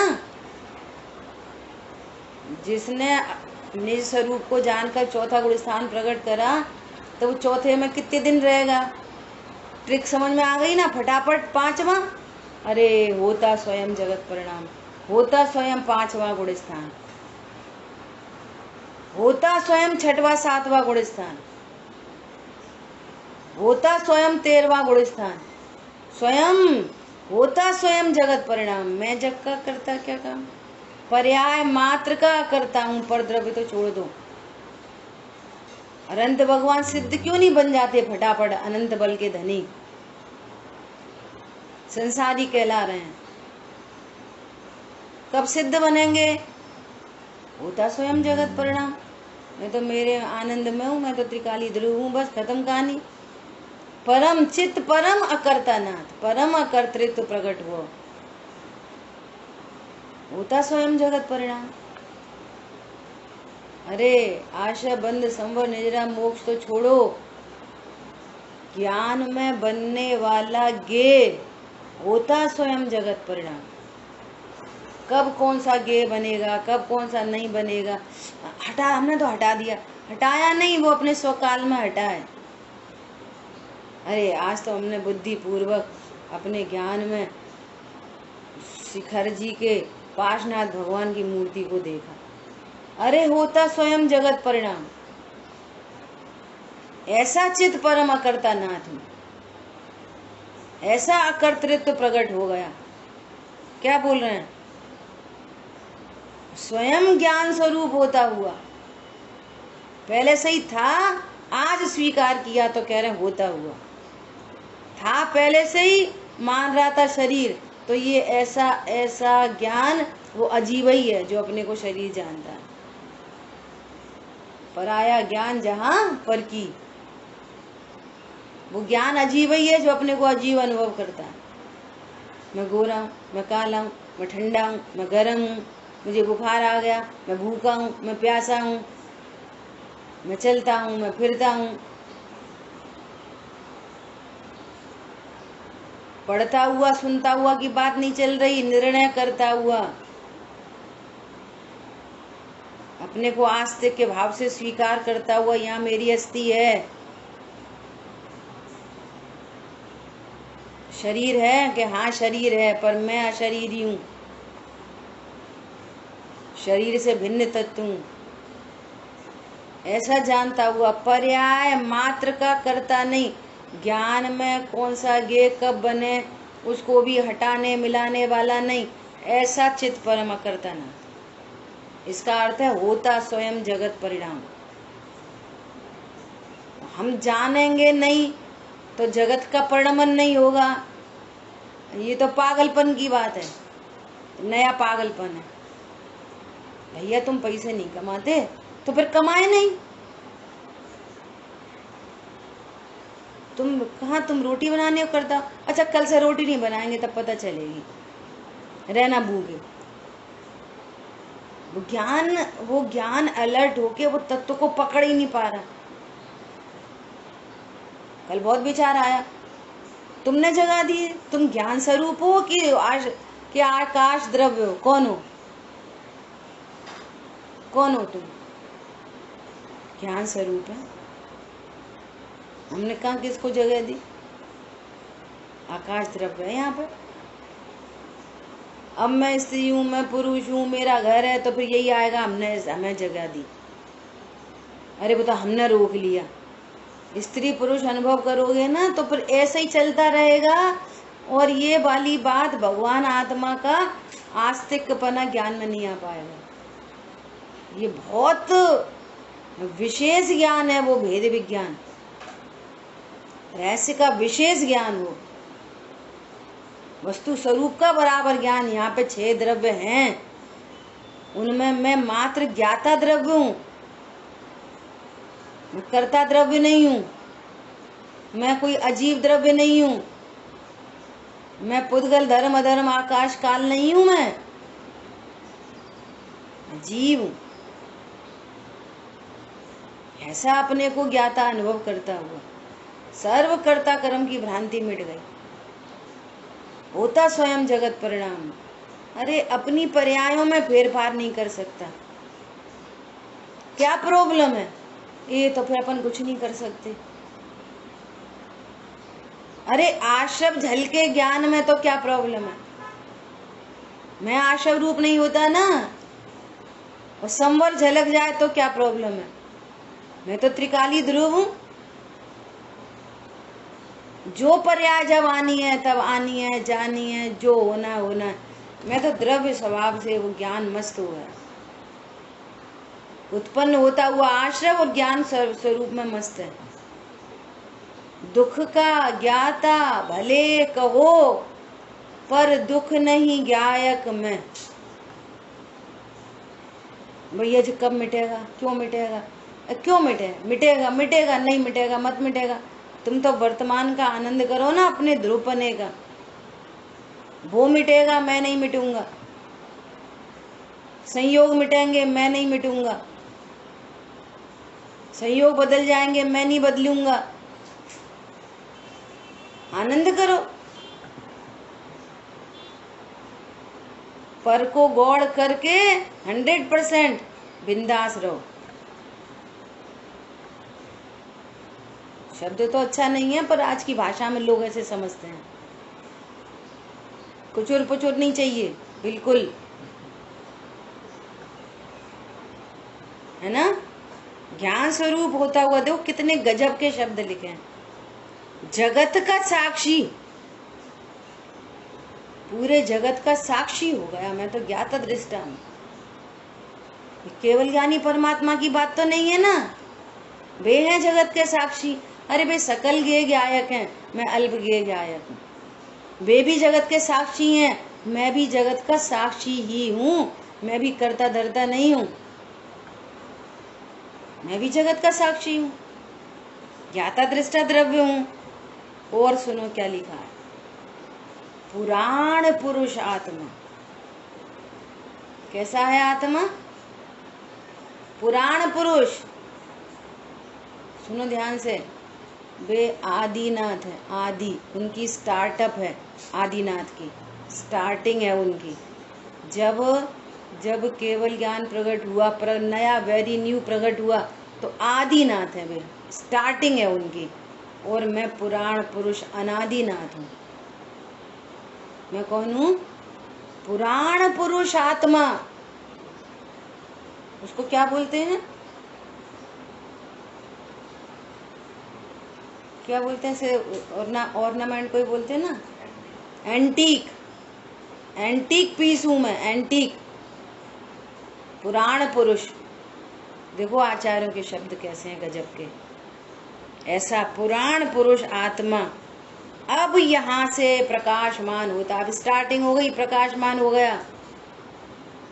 जिसने निज स्वरूप को जानकर चौथा गुण स्थान प्रकट करा तो वो चौथे में कितने दिन रहेगा? ट्रिक समझ में आ गई ना? फटाफट 5वां। अरे होता स्वयं जगत परिणाम, होता स्वयं 5वां गुण स्थान, होता स्वयं 6वां 7वां गुण स्थान, होता स्वयं 13वां गुण स्थान, स्वयं होता स्वयं जगत परिणाम। मैं जग का करता क्या काम। पर्याय मात्र का करता हूं, पर द्रव्य तो छोड़ दो। अनंत भगवान सिद्ध क्यों नहीं बन जाते फटाफट? अनंत बल के धनी संसारी कहला रहे हैं। कब सिद्ध बनेंगे? होता स्वयं जगत परिणाम। मैं तो मेरे आनंद में हूं, मैं तो त्रिकाली ध्रुव हूं, बस खत्म कहानी। परम चित्त परम अकर्ता नाथ, परम अकर्तृत्व प्रकट हुआ, होता स्वयं जगत परिणाम। अरे आशा बंद संवर निजरा मोक्ष तो छोड़ो, ज्ञान में बनने वाला गे होता स्वयं जगत परिणाम। कब कौन सा गे बनेगा, कब कौन सा नहीं बनेगा, हटा, हमने तो हटा दिया। हटाया नहीं, वो अपने स्वकाल में हटा है। अरे आज तो हमने बुद्धि पूर्वक अपने ज्ञान में शिखर जी के पाशनाथ भगवान की मूर्ति को देखा। अरे होता स्वयं जगत परिणाम। ऐसा चित परम अकर्ता नाथ में, ऐसा अकर्तृत्व प्रकट हो गया। क्या बोल रहे हैं? स्वयं ज्ञान स्वरूप होता हुआ, पहले से ही था, आज स्वीकार किया तो कह रहे होता हुआ। था पहले से ही, मान रहा था शरीर, तो ये ऐसा ऐसा ज्ञान वो अजीब ही है जो अपने को शरीर जानता है। पराया ज्ञान जहां पर की, वो ज्ञान अजीब ही है जो अपने को अजीब अनुभव करता है। मैं गोरा हूँ, मैं काला हूँ, मैं ठंडा हूँ, मैं गर्म हूँ, मुझे बुखार आ गया, मैं भूखा हूँ, मैं प्यासा हूँ, मैं चलता हूँ, मैं फिरता हूँ। पढ़ता हुआ सुनता हुआ की बात नहीं चल रही, निर्णय करता हुआ, अपने को आस्तिक के भाव से स्वीकार करता हुआ, यहाँ मेरी अस्थि है, शरीर है कि हाँ शरीर है, पर मैं अशरीरी हूँ, शरीर से भिन्न तत्व हूँ, ऐसा जानता हुआ। पर्याय मात्र का करता नहीं, ज्ञान में कौन सा गे कब बने उसको भी हटाने मिलाने वाला नहीं, ऐसा चित परम अकर्ता ना। इसका अर्थ है होता स्वयं जगत परिणाम। हम जानेंगे नहीं तो जगत का परिणमन नहीं होगा। ये तो पागलपन की बात है, नया पागलपन है। भैया तुम पैसे नहीं कमाते तो फिर कमाए नहीं। तुम कहाँ, तुम रोटी बनाने को करता, अच्छा कल से रोटी नहीं बनाएंगे तब पता चलेगी, रहना भूखे। वो ज्ञान अलर्ट होके वो तत्व को पकड़ ही नहीं पा रहा। कल बहुत विचार आया, तुमने जगा दिए। तुम ज्ञान स्वरूप हो कि आज कि आकाश द्रव्य हो? कौन हो? कौन हो तुम? ज्ञान स्वरूप है। हमने कहा किसको जगह दी? आकाश द्रव्य है यहाँ पे। अब मैं स्त्री हूँ, मैं पुरुष हूँ, मेरा घर है, तो फिर यही आएगा हमें जगह दी। अरे बता, हमने रोक लिया। स्त्री पुरुष अनुभव करोगे ना तो फिर ऐसे ही चलता रहेगा। और ये वाली बात भगवान आत्मा का आस्तिकपना ज्ञान में नहीं आ पाएगा। ये बहुत विशेष ज्ञान है, वो भेद विज्ञान, रहस्य का विशेष ज्ञान हो। वस्तु स्वरूप का बराबर ज्ञान। यहाँ पे 6 द्रव्य हैं, उनमें मैं मात्र ज्ञाता द्रव्य हूँ, मैं कर्ता द्रव्य नहीं हूँ, मैं कोई अजीब द्रव्य नहीं हूँ, मैं पुद्गल धर्म अधर्म आकाश काल नहीं हूँ, मैं अजीब हूँ। ऐसा अपने को ज्ञाता अनुभव करता हुआ सर्व कर्ता कर्म की भ्रांति मिट गई। होता स्वयं जगत परिणाम। अरे अपनी पर्यायों में फेरफार नहीं कर सकता। क्या प्रॉब्लम है? ये तो फिर अपन कुछ नहीं कर सकते। अरे आशव झलके ज्ञान में तो क्या प्रॉब्लम है? मैं आशव रूप नहीं होता ना, और संवर झलक जाए तो क्या प्रॉब्लम है? मैं तो त्रिकाली ध्रुव हूं। जो पर्याय जब आनी है तब आनी है, जानी है, जो होना होना है। मैं तो द्रव्य स्वभाव से वो ज्ञान मस्त हुआ है, उत्पन्न होता हुआ आश्रय और ज्ञान स्वरूप में मस्त है। दुख का ज्ञाता भले कहो, पर दुख नहीं ज्ञायक मैं। भैया जी कब मिटेगा? क्यों मिटेगा? क्यों मिटेगा? मिटेगा नहीं मिटेगा, मत मिटेगा। तुम तो वर्तमान का आनंद करो ना, अपने ध्रुवपने का। वो मिटेगा, मैं नहीं मिटूंगा। संयोग मिटेंगे, मैं नहीं मिटूंगा। संयोग बदल जाएंगे, मैं नहीं बदलूंगा। आनंद करो, पर को गौड़ करके 100% बिंदास रहो। शब्द तो अच्छा नहीं है, पर आज की भाषा में लोग ऐसे समझते हैं। कुचुर पुचुर नहीं चाहिए, बिल्कुल, है ना। ज्ञान स्वरूप होता हुआ देखो कितने गजब के शब्द लिखे हैं। जगत का साक्षी, पूरे जगत का साक्षी हो गया, मैं तो ज्ञाता दृष्टा हूं। केवल ज्ञानी परमात्मा की बात तो नहीं है ना, वे हैं जगत के साक्षी। अरे भाई सकल ज्ञेय ज्ञायक हैं, मैं अल्प ज्ञेय ज्ञायक हूँ। वे भी जगत के साक्षी हैं, मैं भी जगत का साक्षी ही हूँ। मैं भी कर्ता धर्ता नहीं हूँ, मैं भी जगत का साक्षी हूँ, ज्ञाता दृष्टा द्रव्य हूँ। और सुनो क्या लिखा है, पुराण पुरुष आत्मा। कैसा है आत्मा? पुराण पुरुष। सुनो ध्यान से, वे आदिनाथ है, आदि उनकी स्टार्टअप है, आदिनाथ की स्टार्टिंग है उनकी। जब केवल ज्ञान प्रकट हुआ, नया वेरी न्यू प्रकट हुआ, तो आदिनाथ है, वे स्टार्टिंग है उनकी। और मैं पुराण पुरुष अनादिनाथ हूँ। मैं कौन हूँ? पुराण पुरुष आत्मा। उसको क्या बोलते हैं? क्या बोलते हैं से? ऑर्नामेंट को ही बोलते हैं ना, एंटीक। एंटीक पीस हूं मैं, एंटीक पुराण पुरुष। देखो आचार्यों के शब्द कैसे हैं, गजब के। ऐसा पुराण पुरुष आत्मा अब यहाँ से प्रकाशमान होता। अब स्टार्टिंग हो गई, प्रकाशमान हो गया।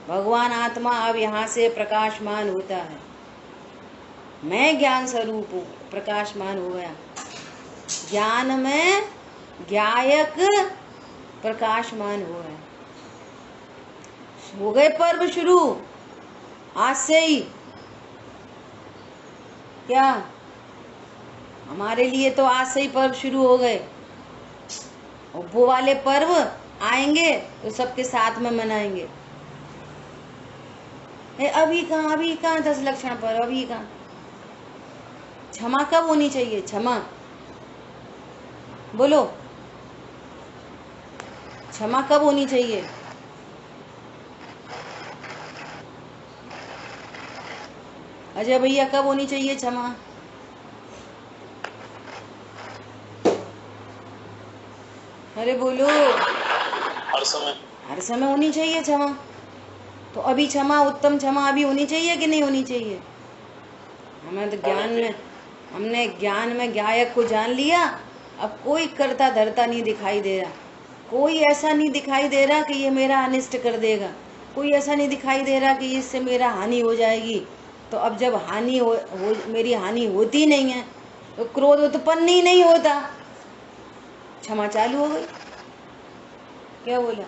भगवान आत्मा अब यहाँ से प्रकाशमान होता है। मैं ज्ञान स्वरूप हूँ, प्रकाशमान हो गया। ज्ञान में ज्ञायक प्रकाशमान हो गया। हो गए पर्व शुरू आज से ही। क्या हमारे लिए तो आज से ही पर्व शुरू हो गए। और वो वाले पर्व आएंगे तो सबके साथ में मनाएंगे। अभी कहाँ 10 लक्षण पर, अभी कहाँ। क्षमा कब होनी चाहिए? क्षमा बोलो, क्षमा कब होनी चाहिए? अजय भैया कब होनी चाहिए क्षमा? अरे बोलो। हर समय होनी चाहिए क्षमा। तो अभी क्षमा, उत्तम क्षमा अभी होनी चाहिए कि नहीं होनी चाहिए? हमें तो हमने ज्ञान में गायक को जान लिया। अब कोई करता धरता नहीं दिखाई दे रहा, कोई ऐसा नहीं दिखाई दे रहा कि ये मेरा अनिष्ट कर देगा, कोई ऐसा नहीं दिखाई दे रहा कि इससे मेरा हानि हो जाएगी। तो अब जब मेरी हानि होती नहीं है तो क्रोध उत्पन्न ही नहीं होता, क्षमा चालू हो गई। क्या बोला?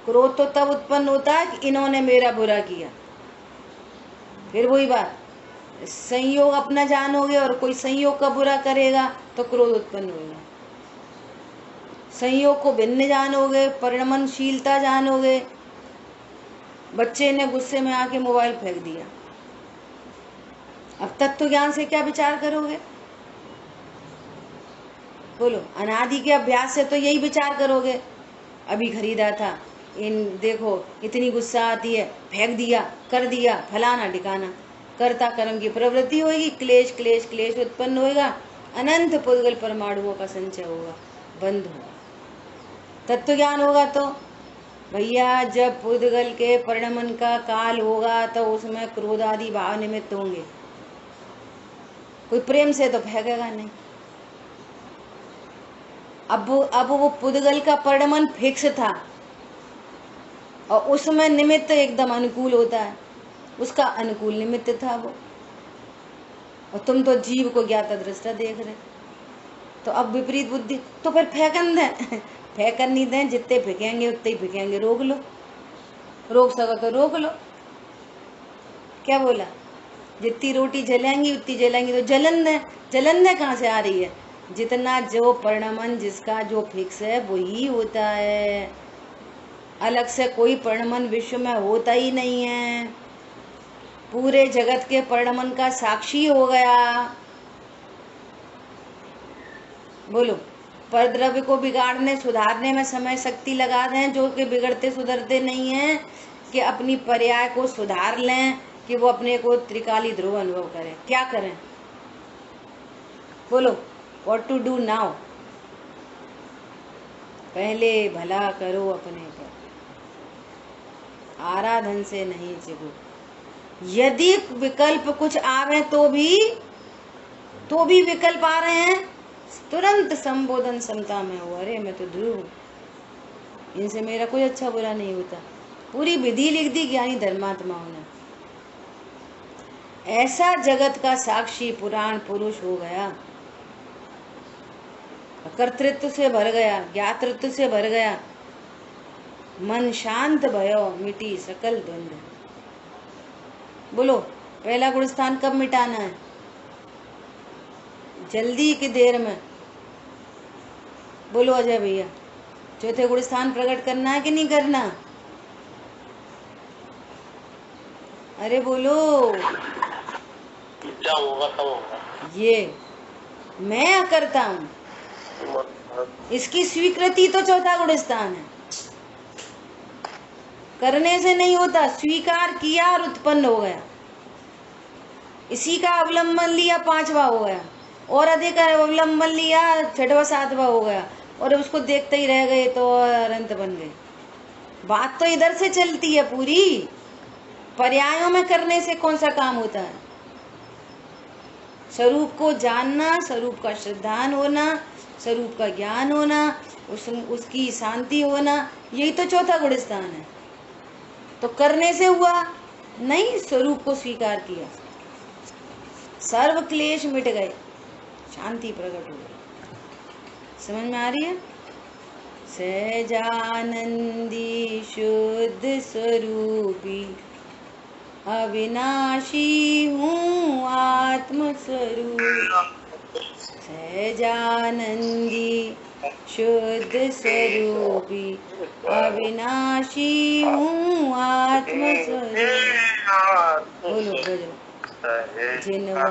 क्रोध तो तब उत्पन्न होता है कि इन्होंने मेरा बुरा किया। फिर वही बात, संयोग अपना जानोगे और कोई संयोग का बुरा करेगा तो क्रोध उत्पन्न होगा। संयोग को भिन्न जानोगे, परिणमनशीलता जानोगे। बच्चे ने गुस्से में आके मोबाइल फेंक दिया, अब तत्व ज्ञान से क्या विचार करोगे? बोलो, अनादि के अभ्यास से तो यही विचार करोगे। अभी खरीदा था, देखो इतनी गुस्सा आती है, फेंक दिया, कर दिया, फलाना ठिकाना। कर्ता कर्म की प्रवृत्ति होगी, क्लेश क्लेश क्लेश उत्पन्न होगा, अनंत पुद्गल परमाणुओं का संचय होगा, बंद होगा। तत्व ज्ञान होगा तो भैया जब पुद्गल के परिणमन का काल होगा तो उसमें क्रोध आदि भाव निमित्त होंगे। कोई प्रेम से तो फेंकेगा नहीं। अब वो पुद्गल का परिणमन फिक्स था और उसमें निमित्त एकदम अनुकूल होता है, उसका अनुकूल निमित्त था वो, और तुम तो जीव को ज्ञाता दृष्टा देख रहे। तो अब विपरीत बुद्धि, तो फिर फेंकन दें फेंकन नहीं दें, जितने फेंकेंगे उतने ही फेंकेंगे। रोक लो, रोक सको तो रोक लो। क्या बोला? जितनी रोटी जलेंगी उतनी जलेंगी, तो जलन दें कहाँ से आ रही है? जितना जो परिणमन जिसका जो फिक्स है वही होता है, अलग से कोई परिणमन विश्व में होता ही नहीं है। पूरे जगत के परिणमन का साक्षी हो गया। बोलो, परद्रव्य को बिगाड़ने सुधारने में समय शक्ति लगा दें, जो कि बिगड़ते सुधरते नहीं हैं, कि अपनी पर्याय को सुधार लें, कि वो अपने को त्रिकाली ध्रुव अनुभव करें। क्या करें? बोलो, व्हाट टू डू नाउ? पहले भला करो अपने पर, आराधन से नहीं चिबो। यदि विकल्प कुछ आवे तो भी विकल्प आ रहे हैं, तुरंत संबोधन समता में हो, अरे मैं तो ध्रुव हूँ, इनसे मेरा कोई अच्छा बुरा नहीं होता। पूरी विधि लिख दी ज्ञानी धर्मात्माओं ने। ऐसा जगत का साक्षी पुराण पुरुष हो गया, कर्तृत्व से भर गया, ज्ञातृत्व से भर गया, मन शांत भयो, मिटी सकल द्वंद्व। बोलो, पहला गुणस्थान कब मिटाना है? जल्दी की देर में? बोलो अजय भैया, चौथे गुणस्थान प्रकट करना है कि नहीं करना? अरे बोलो, क्या होगा तब होगा। ये मैं करता हूँ, इसकी स्वीकृति तो चौथा गुणस्थान है। करने से नहीं होता, स्वीकार किया और उत्पन्न हो गया, इसी का अवलंबन लिया, पांचवा हो गया, और अधिक अवलंबन लिया, छठवा सातवा हो गया, और उसको देखते ही रह गए तो अनंत बन गए। बात तो इधर से चलती है पूरी, पर्यायों में करने से कौन सा काम होता है? स्वरूप को जानना, स्वरूप का श्रद्धान होना, स्वरूप का ज्ञान होना, उसकी शांति होना, यही तो चौथा गुणस्थान है। तो करने से हुआ नहीं, स्वरूप को स्वीकार किया, सर्व क्लेश मिट गए, शांति प्रकट हो गई। समझ में आ रही है? सहजानंदी शुद्ध स्वरूपी अविनाशी हूँ आत्म स्वरूप। सहजानंदी शुद्ध स्वरूपी अविनाशी हूँ आत्म स्वरूप। बोलो ब्रज जिनवा